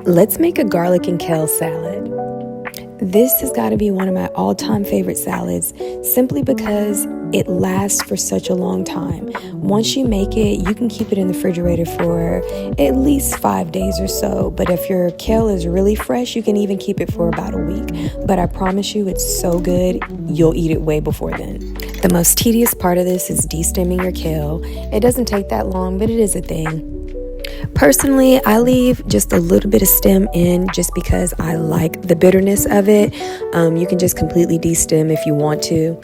Let's make a garlic and kale salad. This has got to be one of my all-time favorite salads simply because it lasts for such a long time. Once you make it, you can keep it in the refrigerator for at least 5 days or so. But if your kale is really fresh, you can even keep it for about a week. But I promise you, it's so good, you'll eat it way before then. The most tedious part of this is de-stemming your kale. It doesn't take that long, but it is a thing. Personally, I leave just a little bit of stem in just because I like the bitterness of it. You can just completely de-stem if you want to.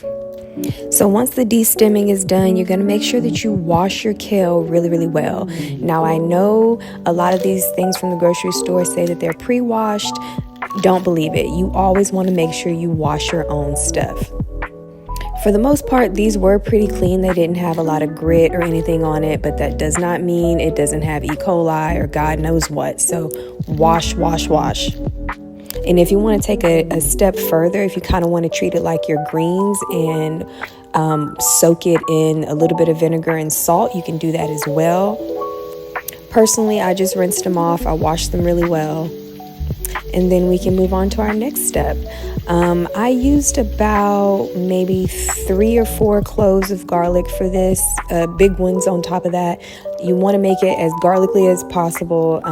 So once the de-stemming is done, you're going to make sure that you wash your kale really well. Now, I know a lot of these things from the grocery store say that they're pre-washed. Don't believe it. You always want to make sure you wash your own stuff. For the most part, these were pretty clean. They didn't have a lot of grit or anything on it, but that does not mean it doesn't have E. coli or God knows what. So wash. And if you want to take a step further, if you kind of want to treat it like your greens and soak it in a little bit of vinegar and salt, you can do that as well. Personally, I just rinsed them off. I washed them really well. And then we can move on to our next step. I used about maybe 3 or 4 cloves of garlic for this, big ones on top of that. You want to make it as garlicky as possible,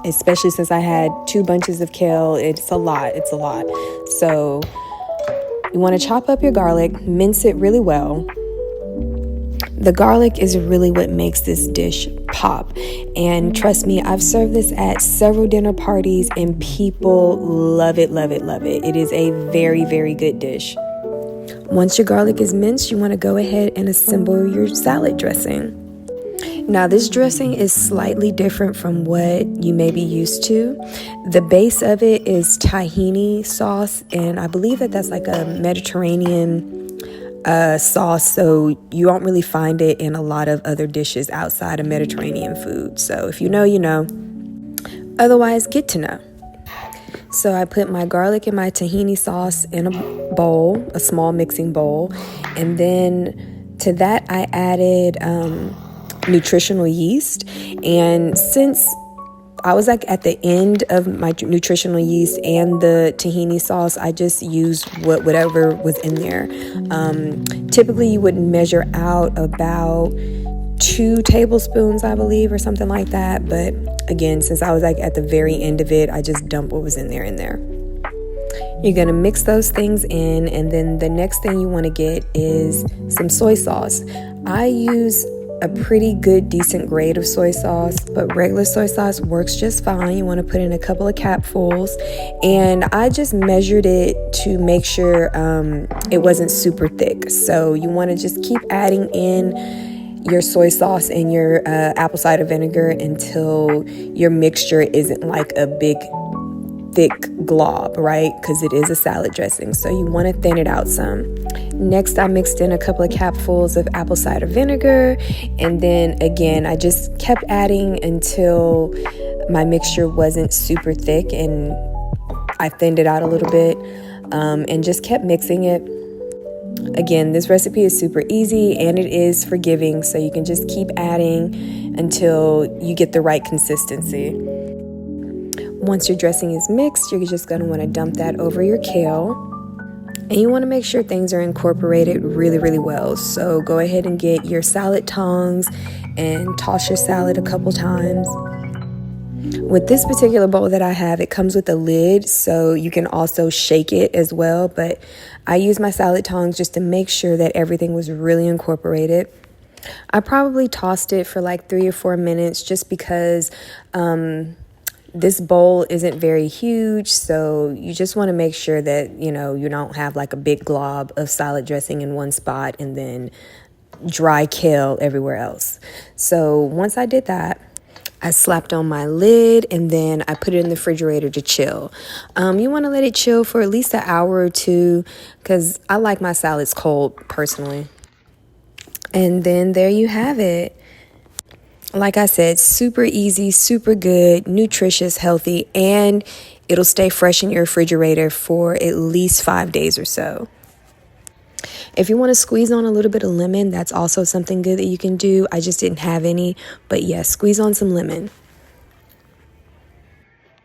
especially since I had 2 bunches of kale. It's a lot. So you want to chop up your garlic, mince it really well. The garlic is really what makes this dish pop. And trust me, I've served this at several dinner parties and people love it. It is a very good dish. Once your garlic is minced, you want to go ahead and assemble your salad dressing. Now, this dressing is slightly different from what you may be used to. The base of it is tahini sauce, and I believe that that's like a Mediterranean sauce, so you won't really find it in a lot of other dishes outside of Mediterranean food. So if you know, you know. Otherwise, get to know. So I put my garlic and my tahini sauce in a bowl, a small mixing bowl, and then to that I added nutritional yeast. And since I was like at the end of my nutritional yeast and the tahini sauce, I just used whatever was in there. Typically, you would measure out about 2 tablespoons, I believe, or something like that. But again, since I was like at the very end of it, I just dumped what was in there. You're going to mix those things in, and then the next thing you want to get is some soy sauce. I use a pretty good, decent grade of soy sauce, but regular soy sauce works just fine. You want to put in a couple of capfuls, and I just measured it to make sure it wasn't super thick. So you want to just keep adding in your soy sauce and your apple cider vinegar until your mixture isn't like a big thick glob, right? Because it is a salad dressing, so you want to thin it out some. Next, I mixed in a couple of capfuls of apple cider vinegar, and then again, I just kept adding until my mixture wasn't super thick, and I thinned it out a little bit, and just kept mixing it. Again, this recipe is super easy and it is forgiving, so you can just keep adding until you get the right consistency. Once your dressing is mixed, you're just going to want to dump that over your kale. And you want to make sure things are incorporated really well. So go ahead and get your salad tongs and toss your salad a couple times. With this particular bowl that I have, it comes with a lid, so you can also shake it as well. But I use my salad tongs just to make sure that everything was really incorporated. I probably tossed it for like 3 or 4 minutes just because this bowl isn't very huge, so you just want to make sure that, you know, you don't have like a big glob of salad dressing in one spot and then dry kale everywhere else. So once I did that, I slapped on my lid and then I put it in the refrigerator to chill. You want to let it chill for at least an hour or 2 because I like my salads cold personally. And then there you have it. Like I said, super easy, super good, nutritious, healthy, and it'll stay fresh in your refrigerator for at least 5 days or so. If you want to squeeze on a little bit of lemon, that's also something good that you can do. I just didn't have any, but yes, squeeze on some lemon.